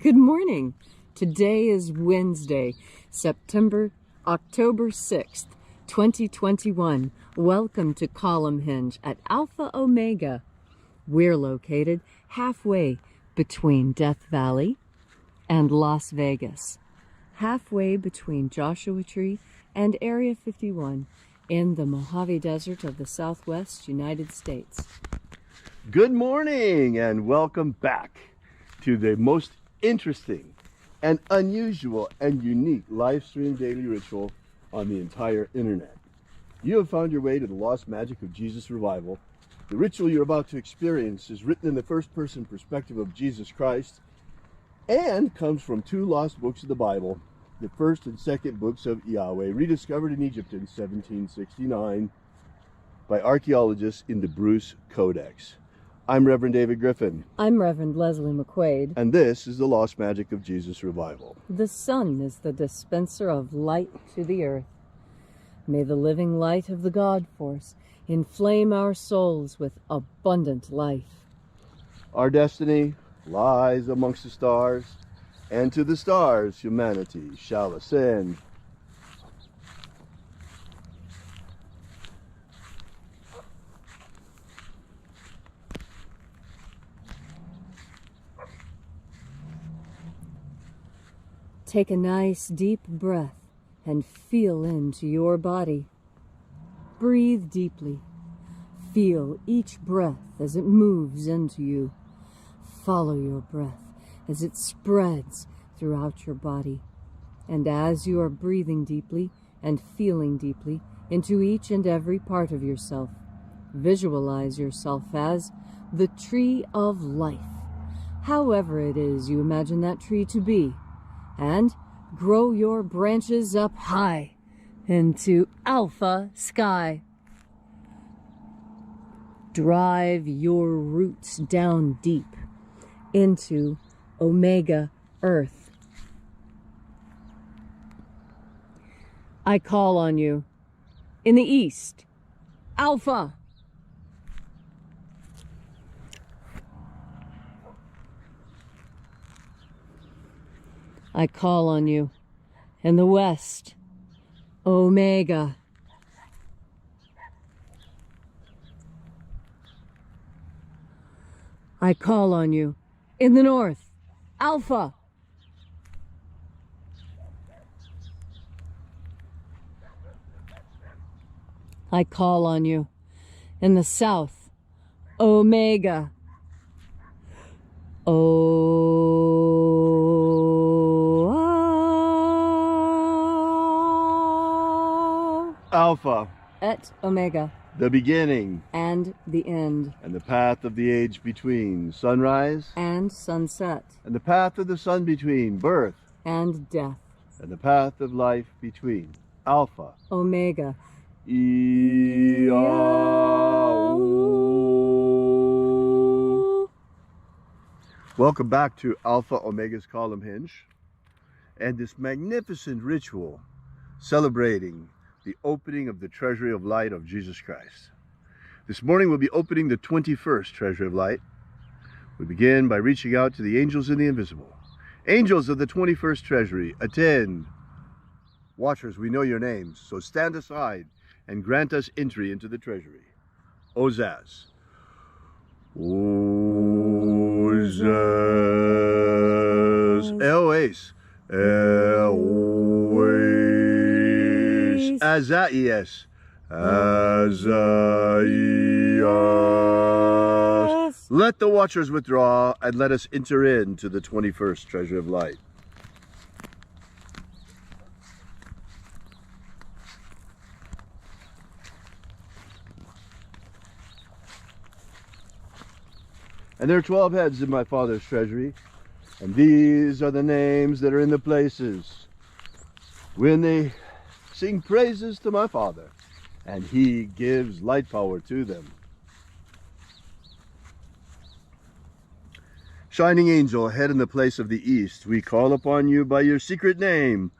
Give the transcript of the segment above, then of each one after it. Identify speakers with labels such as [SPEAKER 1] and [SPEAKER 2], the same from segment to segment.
[SPEAKER 1] Good morning. Today is Wednesday, October 6th, 2021. Welcome to Column Hinge at Alpha Omega. We're located halfway between Death Valley and Las Vegas, halfway between Joshua Tree and Area 51 in the Mojave Desert of the Southwest United States.
[SPEAKER 2] Good morning and welcome back to the most interesting and unusual and unique live stream daily ritual on the entire internet. You have found your way to the lost magic of Jesus revival. The ritual you're about to experience is written in the first person perspective of Jesus Christ and comes from two lost books of the Bible, the first and second books of IAOE, rediscovered in Egypt in 1769 by archaeologists in the Bruce Codex. I'm Reverend David Griffin.
[SPEAKER 1] I'm Reverend Leslie McQuade.
[SPEAKER 2] And this is the Lost Magic of Jesus Revival.
[SPEAKER 1] The sun is the dispenser of light to the earth. May the living light of the God Force inflame our souls with abundant life.
[SPEAKER 2] Our destiny lies amongst the stars, and to the stars humanity shall ascend.
[SPEAKER 1] Take a nice deep breath and feel into your body. Breathe deeply. Feel each breath as it moves into you. Follow your breath as it spreads throughout your body. And as you are breathing deeply and feeling deeply into each and every part of yourself, visualize yourself as the tree of life, however it is you imagine that tree to be. And grow your branches up high into alpha sky. Drive your roots down deep into omega earth. I call on you in the east, alpha. I call on you in the west, Omega. I call on you in the north, Alpha. I call on you in the south, Omega.
[SPEAKER 2] Alpha.
[SPEAKER 1] Et Omega.
[SPEAKER 2] The beginning.
[SPEAKER 1] And the end.
[SPEAKER 2] And the path of the age between. Sunrise.
[SPEAKER 1] And sunset.
[SPEAKER 2] And the path of the sun between. Birth.
[SPEAKER 1] And death.
[SPEAKER 2] And the path of life between. Alpha.
[SPEAKER 1] Omega.
[SPEAKER 2] IAOE. Welcome back to Alpha Omega's Column Hinge and this magnificent ritual celebrating the opening of the Treasury of Light of Jesus Christ. This morning we'll be opening the 21st Treasury of Light. We begin by reaching out to the angels in the invisible. Angels of the 21st Treasury, attend. Watchers, we know your names, so stand aside and grant us entry into the Treasury. Ozaz. Ozaz. Eoes. Eoes. Azaias. Azaias. Let the watchers withdraw and let us enter into the 21st Treasury of Light. And there are 12 heads in my Father's treasury, and these are the names that are in the places when they sing praises to my Father, and He gives light power to them. Shining angel, head in the place of the east, we call upon you by your secret name,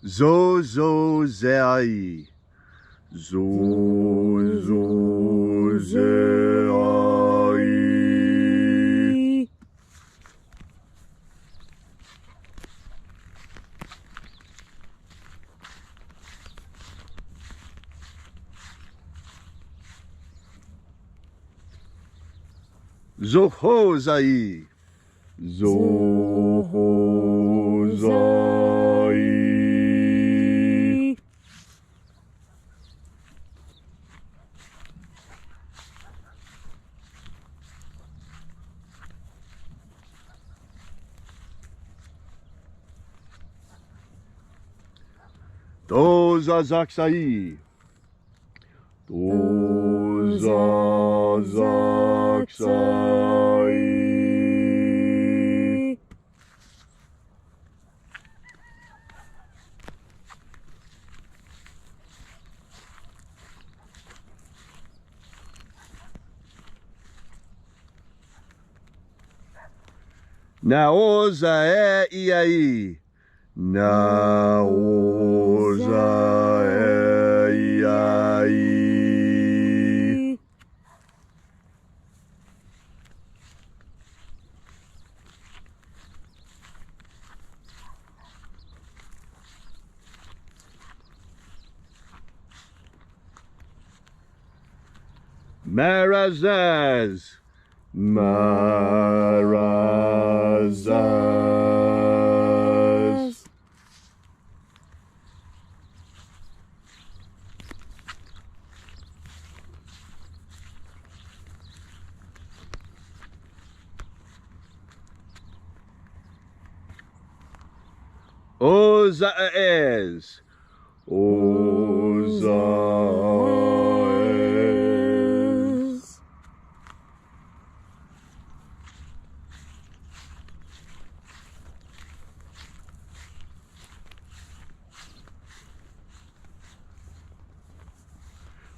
[SPEAKER 2] Zozozei. Zozozei. Zohozai. Zohozai. Dozazaksai. Dozazaksai. Naoza iai. Naoza iai. Marazaz. Marazaz. Ozaez. Ozaez.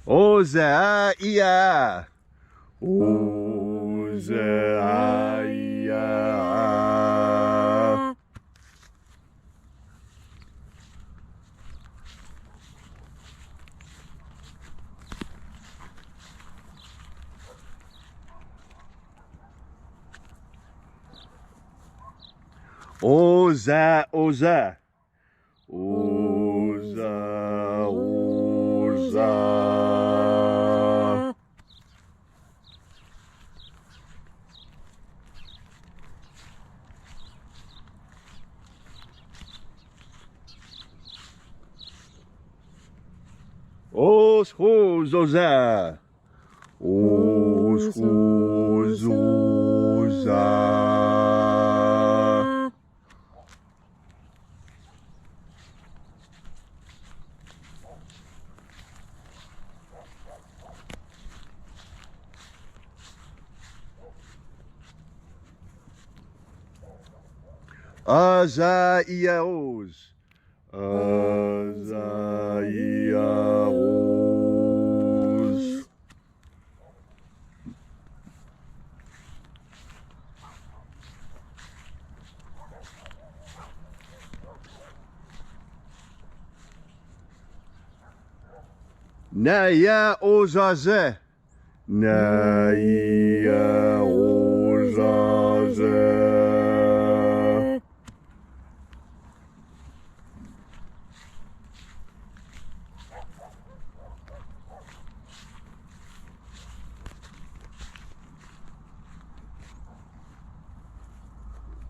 [SPEAKER 2] Ozaia. Ozaia. Oza, oza. Oza, oza. Os, hos, oza. Os, hos, oza. Azaiaos. Azaiaos. Naya ozaze. Naya ozaze.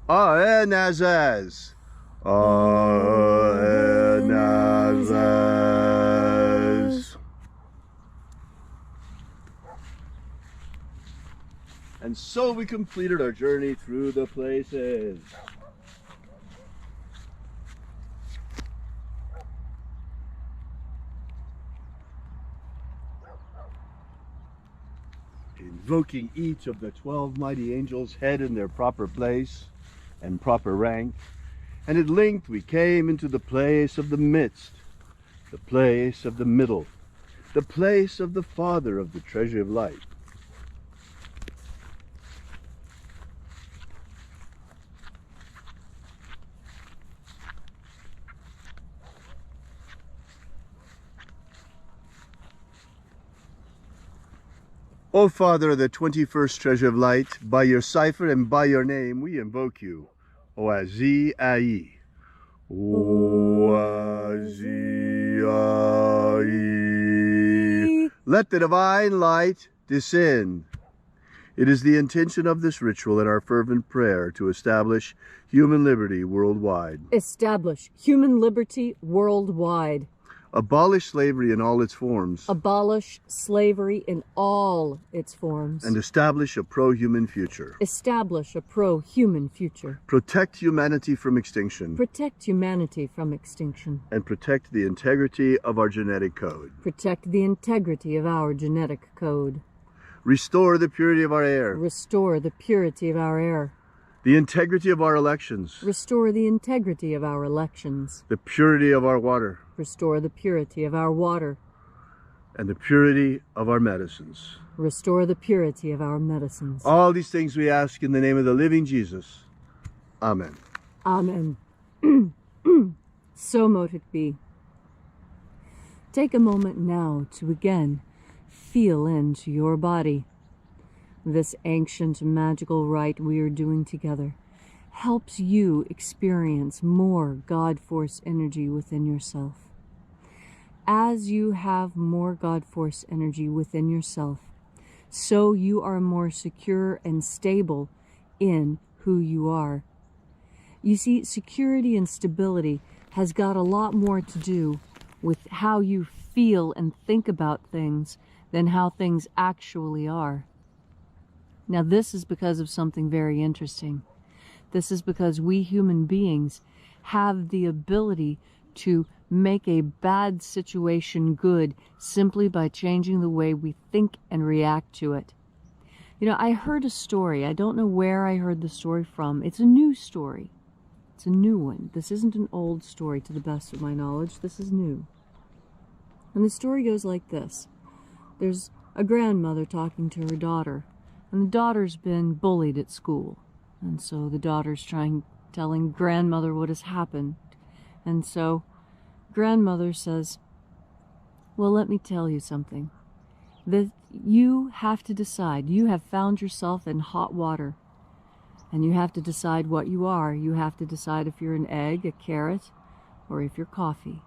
[SPEAKER 2] Aenazaz. Aenazaz. And so we completed our journey through the places. Invoking each of the 12 mighty angels' head in their proper place and proper rank, and at length we came into the place of the midst, the place of the middle, the place of the Father of the treasure of light. O Father of the 21st treasure of light, by your cipher and by your name we invoke you. Oazi Ai. Oazi Ai. Let the divine light descend. It is the intention of this ritual and our fervent prayer to establish human liberty worldwide.
[SPEAKER 1] Establish human liberty worldwide.
[SPEAKER 2] Abolish slavery in all its forms.
[SPEAKER 1] Abolish slavery in all its forms.
[SPEAKER 2] And establish a pro-human future.
[SPEAKER 1] Establish a pro-human future.
[SPEAKER 2] Protect humanity from extinction.
[SPEAKER 1] Protect humanity from extinction.
[SPEAKER 2] And protect the integrity of our genetic code.
[SPEAKER 1] Protect the integrity of our genetic code.
[SPEAKER 2] Restore the purity of our air.
[SPEAKER 1] Restore the purity of our air.
[SPEAKER 2] The integrity of our elections.
[SPEAKER 1] Restore the integrity of our elections.
[SPEAKER 2] The purity of our water.
[SPEAKER 1] Restore the purity of our water.
[SPEAKER 2] And the purity of our medicines.
[SPEAKER 1] Restore the purity of our medicines.
[SPEAKER 2] All these things we ask in the name of the living Jesus. Amen.
[SPEAKER 1] Amen. So mote it be. Take a moment now to again feel into your body. This ancient magical rite we are doing together helps you experience more God Force energy within yourself. As you have more God Force energy within yourself, so you are more secure and stable in who you are. You see, security and stability has got a lot more to do with how you feel and think about things than how things actually are. Now, this is because of something very interesting. This is because we human beings have the ability to make a bad situation good simply by changing the way we think and react to it. You know, I heard a story. I don't know where I heard the story from. It's a new story. It's a new one. This isn't an old story to the best of my knowledge. This is new. And the story goes like this. There's a grandmother talking to her daughter. And the daughter's been bullied at school. And so the daughter's telling grandmother what has happened. And so grandmother says, well, let me tell you something. That you have to decide. You have found yourself in hot water. And you have to decide what you are. You have to decide if you're an egg, a carrot, or if you're coffee.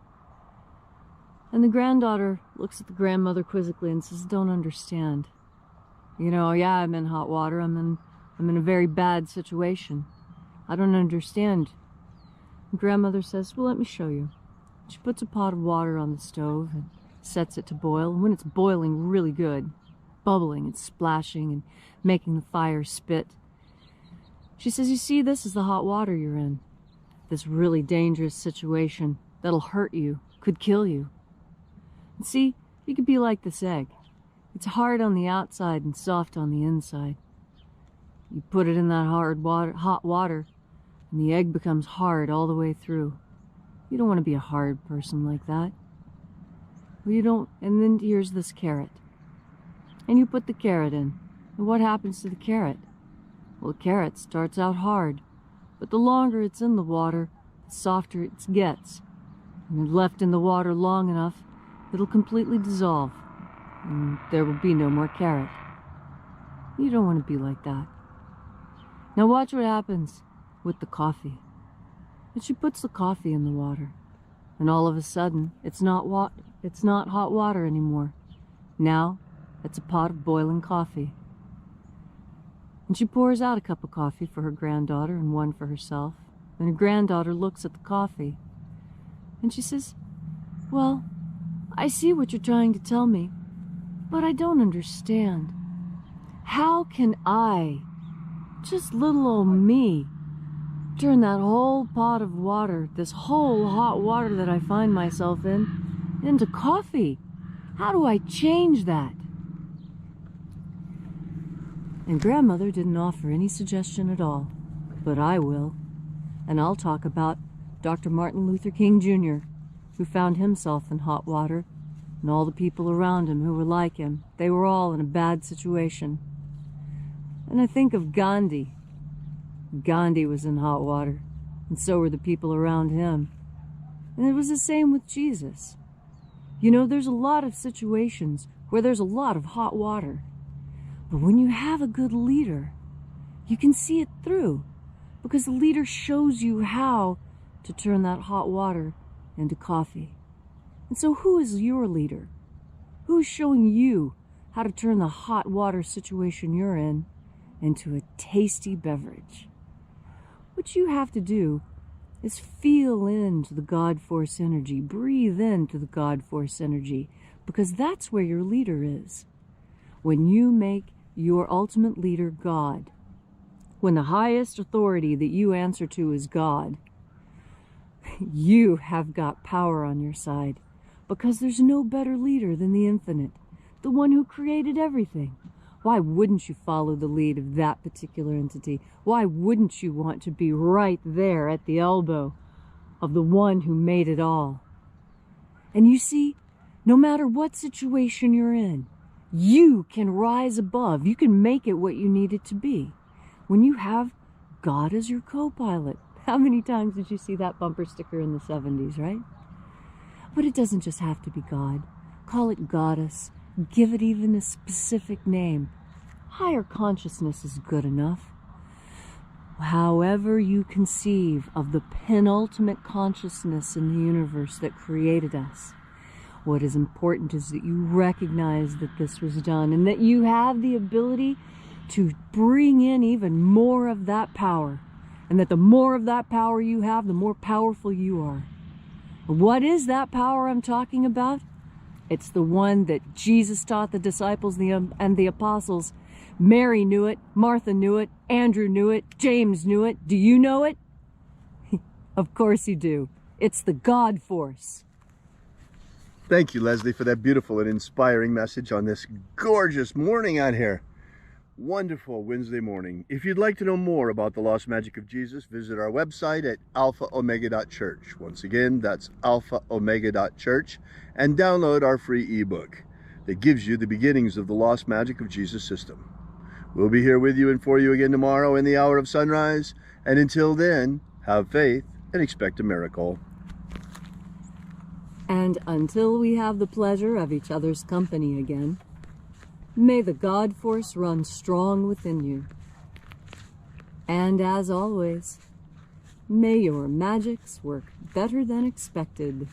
[SPEAKER 1] And the granddaughter looks at the grandmother quizzically and says, don't understand. You know, yeah, I'm in hot water. I'm in a very bad situation. I don't understand. And grandmother says, well, let me show you. She puts a pot of water on the stove and sets it to boil. And when it's boiling really good, bubbling and splashing and making the fire spit, she says, you see, this is the hot water you're in. This really dangerous situation that'll hurt you, could kill you. And see, you could be like this egg. It's hard on the outside and soft on the inside. You put it in that hot water, and the egg becomes hard all the way through. You don't want to be a hard person like that. Well, you don't. And then here's this carrot. And you put the carrot in. And what happens to the carrot? Well, the carrot starts out hard, but the longer it's in the water, the softer it gets. And left in the water long enough, it'll completely dissolve. And there will be no more carrot. You don't want to be like that. Now watch what happens with the coffee. And she puts the coffee in the water. And all of a sudden, it's not hot water anymore. Now, it's a pot of boiling coffee. And she pours out a cup of coffee for her granddaughter and one for herself. And her granddaughter looks at the coffee. And she says, well, I see what you're trying to tell me. But I don't understand. How can I, just little old me, turn that whole pot of water, this whole hot water that I find myself in, into coffee? How do I change that? And grandmother didn't offer any suggestion at all, but I will. And I'll talk about Dr. Martin Luther King Jr., who found himself in hot water, and all the people around him who were like him. They were all in a bad situation. And I think of Gandhi. Gandhi was in hot water, and so were the people around him. And it was the same with Jesus. You know, there's a lot of situations where there's a lot of hot water. But when you have a good leader, you can see it through, because the leader shows you how to turn that hot water into coffee. And so who is your leader? Who is showing you how to turn the hot water situation you're in into a tasty beverage. What you have to do is feel into the God Force energy, breathe into the God Force energy, because that's where your leader is. When you make your ultimate leader God, when the highest authority that you answer to is God, you have got power on your side, because there's no better leader than the infinite, the one who created everything. Why wouldn't you follow the lead of that particular entity? Why wouldn't you want to be right there at the elbow of the one who made it all? And you see, no matter what situation you're in, you can rise above. You can make it what you need it to be. When you have God as your co-pilot. How many times did you see that bumper sticker in the 70s, right? But it doesn't just have to be God. Call it goddess. Give it even a specific name. Higher consciousness is good enough. However you conceive of the penultimate consciousness in the universe that created us, what is important is that you recognize that this was done and that you have the ability to bring in even more of that power. And that the more of that power you have, the more powerful you are. What is that power I'm talking about? It's the one that Jesus taught the disciples and the apostles. Mary knew it, Martha knew it, Andrew knew it, James knew it. Do you know it? Of course you do. It's the God Force.
[SPEAKER 2] Thank you, Leslie, for that beautiful and inspiring message on this gorgeous morning out here. Wonderful Wednesday morning. If you'd like to know more about the lost magic of Jesus, visit our website at alphaomega.church. Once again, that's alphaomega.church, and download our free ebook that gives you the beginnings of the lost magic of Jesus system. We'll be here with you and for you again tomorrow in the hour of sunrise. And until then, have faith and expect a miracle.
[SPEAKER 1] And until we have the pleasure of each other's company again, may the God Force run strong within you. And as always, may your magics work better than expected.